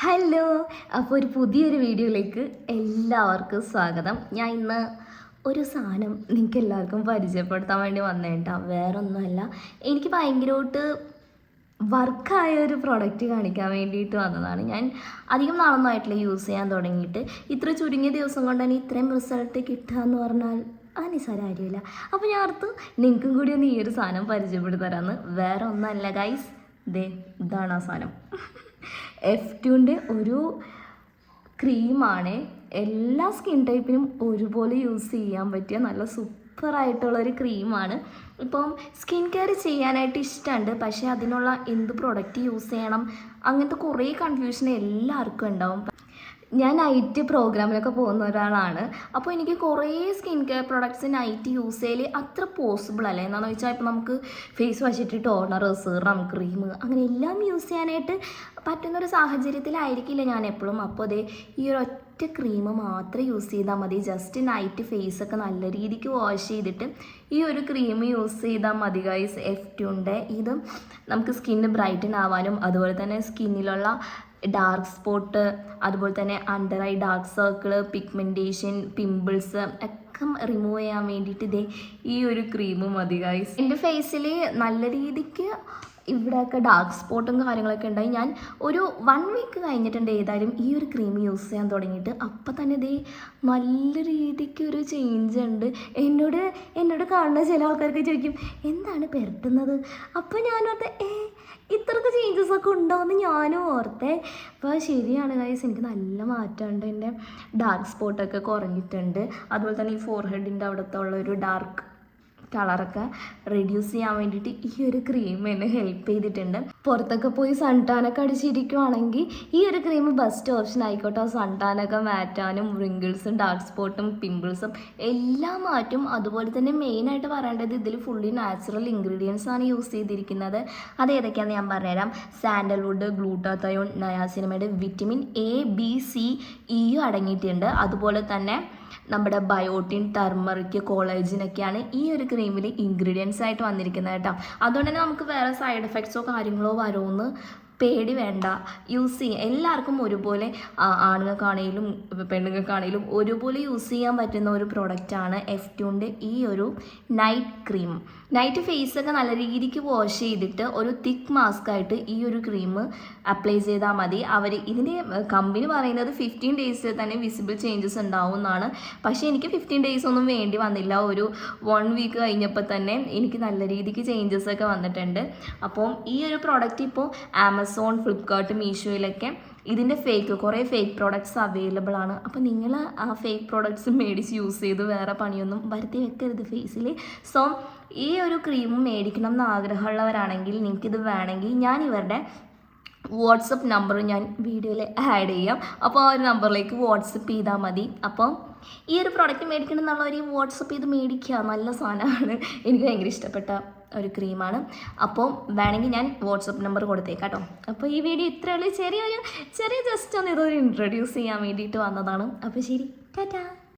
Hello, അപ്പോൾ ഒരു പുതിയൊരു വീഡിയോയിലേക്ക് എല്ലാവർക്കും സ്വാഗതം. ഞാൻ ഇന്ന് ഒരു സാധനം നിങ്ങൾക്ക് എല്ലാവർക്കും പരിചയപ്പെടുത്താൻ വേണ്ടി വന്നേട്ടാ. വേറെ ഒന്നുമല്ല, എനിക്ക് ഭയങ്കരമായിട്ട് വർക്കായ ഒരു പ്രൊഡക്റ്റ് കാണിക്കാൻ വേണ്ടിയിട്ട് വന്നതാണ്. ഞാൻ അധികം നാളൊന്നും ആയിട്ടില്ല യൂസ് ചെയ്യാൻ തുടങ്ങിയിട്ട്. ഇത്ര ചുരുങ്ങിയ ദിവസം കൊണ്ട് തന്നെ ഇത്രയും റിസൾട്ട് കിട്ടുക എന്ന് പറഞ്ഞാൽ അത് നിസ്സാര കാര്യമില്ല. അപ്പോൾ ഞാൻ ഓർത്തു നിങ്ങൾക്കും കൂടി ഒന്ന് ഈ ഒരു സാധനം പരിചയപ്പെടുത്തി തരാമെന്ന്. വേറെ ഒന്നല്ല ഗൈസ്, ഇതാണ് ആ സാധനം. F2ൻ്റെ ഒരു ക്രീമാണ്. എല്ലാ സ്കിൻ ടൈപ്പിനും ഒരുപോലെ യൂസ് ചെയ്യാൻ പറ്റിയ നല്ല സൂപ്പറായിട്ടുള്ളൊരു ക്രീമാണ്. ഇപ്പം സ്കിൻ കെയർ ചെയ്യാനായിട്ട് ഇഷ്ടമുണ്ട്, പക്ഷേ അതിനുള്ള എന്ത് പ്രൊഡക്റ്റ് യൂസ് ചെയ്യണം അങ്ങനത്തെ കുറേ കൺഫ്യൂഷൻ എല്ലാവർക്കും ഉണ്ടാവും. ഞാൻ നൈറ്റ് പ്രോഗ്രാമിലൊക്കെ പോകുന്ന ഒരാളാണ്. അപ്പോൾ എനിക്ക് കുറേ skin care products night use ചെയ്യൽ അത്ര പോസിബിൾ അല്ല. എന്താണെന്ന് വെച്ചാൽ ഇപ്പോൾ നമുക്ക് ഫേസ് വാഷിട്ട് ടോണർ, സീറം, ക്രീം അങ്ങനെ എല്ലാം യൂസ് ചെയ്യാനായിട്ട് പറ്റുന്നൊരു സാഹചര്യത്തിലായിരിക്കില്ല ഞാൻ എപ്പോഴും. അപ്പോൾ ഈ ഒരു ഒറ്റ ക്രീം മാത്രം യൂസ് ചെയ്താൽ മതി. ജസ്റ്റ് നൈറ്റ് ഫേസൊക്കെ നല്ല രീതിക്ക് വാഷ് ചെയ്തിട്ട് ഈ ഒരു ക്രീം യൂസ് ചെയ്താൽ മതി ഗൈസ്. F2ൻ്റെ ഇത് നമുക്ക് സ്കിന്ന് ബ്രൈറ്റൻ ആവാനും അതുപോലെ തന്നെ സ്കിന്നിലുള്ള ഡാർക്ക് സ്പോട്ട്, അതുപോലെ തന്നെ under eye dark circle, pigmentation, pimples ഒക്കെ റിമൂവ് ചെയ്യാൻ വേണ്ടിയിട്ട് ഈ ഒരു ക്രീം മതി ഗൈസ്. എൻ്റെ ഫേസിൽ നല്ല രീതിക്ക് ഇവിടെയൊക്കെ ഡാർക്ക് സ്പോട്ടും കാര്യങ്ങളൊക്കെ ഉണ്ടായി. ഞാൻ ഒരു 1 വീക്ക് കഴിഞ്ഞിട്ടുണ്ട് ഏതായാലും ഈ ഒരു ക്രീം യൂസ് ചെയ്യാൻ തുടങ്ങിയിട്ട്. അപ്പം തന്നെ നല്ല രീതിക്ക് ഒരു ചേഞ്ച് ഉണ്ട്. എന്നോട് കാണുന്ന ചില ആൾക്കാർക്ക് ചോദിക്കും എന്താണ് പെരട്ടുന്നത്. അപ്പോൾ ഞാനോർത്തെ ഇത്രയൊക്കെ ചേഞ്ചസ് ഒക്കെ ഉണ്ടാവുമെന്ന് ഞാനും ഓർത്തേ. അപ്പോൾ ശരിയാണ് ഗൈസ്, എനിക്ക് നല്ല മാറ്റമുണ്ട്. എൻ്റെ ഡാർക്ക് സ്പോട്ടൊക്കെ കുറഞ്ഞിട്ടുണ്ട്. അതുപോലെ തന്നെ ഈ ഫോർഹെഡിൻ്റെ അവിടുത്തെ ഉള്ള ഒരു ഡാർക്ക് കളറൊക്കെ റെഡ്യൂസ് ചെയ്യാൻ വേണ്ടിയിട്ട് ഈ ഒരു ക്രീം എന്നെ ഹെൽപ്പ് ചെയ്തിട്ടുണ്ട്. പുറത്തൊക്കെ പോയി സൺടാനൊക്കെ അടിച്ചിരിക്കുവാണെങ്കിൽ ഈ ഒരു ക്രീം ബെസ്റ്റ് ഓപ്ഷൻ ആയിക്കോട്ടെ. സൺടാനൊക്കെ മാറ്റാനും റിങ്കിൾസും ഡാർക്ക് സ്പോട്ടും പിമ്പിൾസും എല്ലാം മാറ്റും. അതുപോലെ തന്നെ മെയിനായിട്ട് പറയേണ്ടത് ഇതിൽ ഫുള്ളി നാച്ചുറൽ ഇൻഗ്രീഡിയൻസ് ആണ് യൂസ് ചെയ്തിരിക്കുന്നത്. അത് ഏതൊക്കെയാണെന്ന് ഞാൻ പറഞ്ഞുതരാം. Sandalwood, glutathione, niacinamide, vitamin A, B, C, E അടങ്ങിയിട്ടുണ്ട്. അതുപോലെ തന്നെ നമ്മുടെ ബയോട്ടിൻ, ടർമറിക്, കോളേജിനൊക്കെയാണ് ഈ ഒരു ക്രീമിൽ ഇൻഗ്രീഡിയൻസ് ആയിട്ട് വന്നിരിക്കുന്നത് കേട്ടോ. അതുകൊണ്ട് തന്നെ നമുക്ക് വേറെ സൈഡ് എഫക്ട്സോ കാര്യങ്ങളോ വരുമെന്ന് പേടി വേണ്ട. യൂസ് ചെയ്യാം, എല്ലാവർക്കും ഒരുപോലെ, ആണുങ്ങൾക്കാണെങ്കിലും പെണ്ണുങ്ങൾക്കാണെങ്കിലും ഒരുപോലെ യൂസ് ചെയ്യാൻ പറ്റുന്ന ഒരു പ്രൊഡക്റ്റാണ് F2ൻ്റെ ഈ ഒരു നൈറ്റ് ക്രീം. നൈറ്റ് ഫേസൊക്കെ നല്ല രീതിക്ക് വാഷ് ചെയ്തിട്ട് ഒരു തിക്ക് മാസ്ക് ആയിട്ട് ഈ ഒരു ക്രീം അപ്ലൈ ചെയ്താൽ മതി. ഇതിൻ്റെ കമ്പനി പറയുന്നത് 15 ഡേയ്സിൽ തന്നെ വിസിബിൾ ചേഞ്ചസ് ഉണ്ടാവും എന്നാണ്. പക്ഷേ എനിക്ക് 15 ഡേയ്സ് ഒന്നും വേണ്ടി വന്നില്ല. ഒരു 1 വീക്ക് കഴിഞ്ഞപ്പോൾ തന്നെ എനിക്ക് നല്ല രീതിക്ക് ചേഞ്ചസ് ഒക്കെ വന്നിട്ടുണ്ട്. അപ്പം ഈ ഒരു പ്രൊഡക്റ്റ് ഇപ്പോൾ ആമസോൺ, ഫ്ലിപ്കാർട്ട്, മീഷോയിലൊക്കെ ഇതിൻ്റെ കുറേ ഫേക്ക് പ്രോഡക്റ്റ്സ് അവൈലബിൾ ആണ്. അപ്പോൾ നിങ്ങൾ ആ ഫേക്ക് പ്രോഡക്റ്റ്സ് മേടിച്ച് യൂസ് ചെയ്ത് വേറെ പണിയൊന്നും വരുത്തി വെക്കരുത് ഫേസിൽ. സോ ഈ ഒരു ക്രീം മേടിക്കണം എന്ന് ആഗ്രഹമുള്ളവരാണെങ്കിൽ നിങ്ങൾക്കിത് വേണമെങ്കിൽ ഞാൻ ഇവരുടെ വാട്സപ്പ് നമ്പർ ഞാൻ വീഡിയോയിൽ ആഡ് ചെയ്യാം. അപ്പോൾ ആ ഒരു നമ്പറിലേക്ക് വാട്സപ്പ് ചെയ്താൽ മതി. അപ്പം ഈ ഒരു പ്രോഡക്റ്റ് മേടിക്കണം എന്നുള്ളവർ വാട്സപ്പ് ചെയ്ത് മേടിക്കുക. നല്ല സാധനമാണ്, എനിക്ക് ഭയങ്കര ഇഷ്ടപ്പെട്ട ഒരു ക്രീമാണ്. അപ്പോൾ വേണമെങ്കിൽ ഞാൻ വാട്സപ്പ് നമ്പർ കൊടുത്തേക്കാം കേട്ടോ. അപ്പോൾ ഈ വീഡിയോ ഇത്രയുള്ളൂ, ചെറിയ ജസ്റ്റ് ഒന്ന് ഇതൊരു ഇൻട്രൊഡ്യൂസ് ചെയ്യാൻ വേണ്ടിയിട്ട് വന്നതാണ്. അപ്പോൾ ശരി, ടാറ്റാ.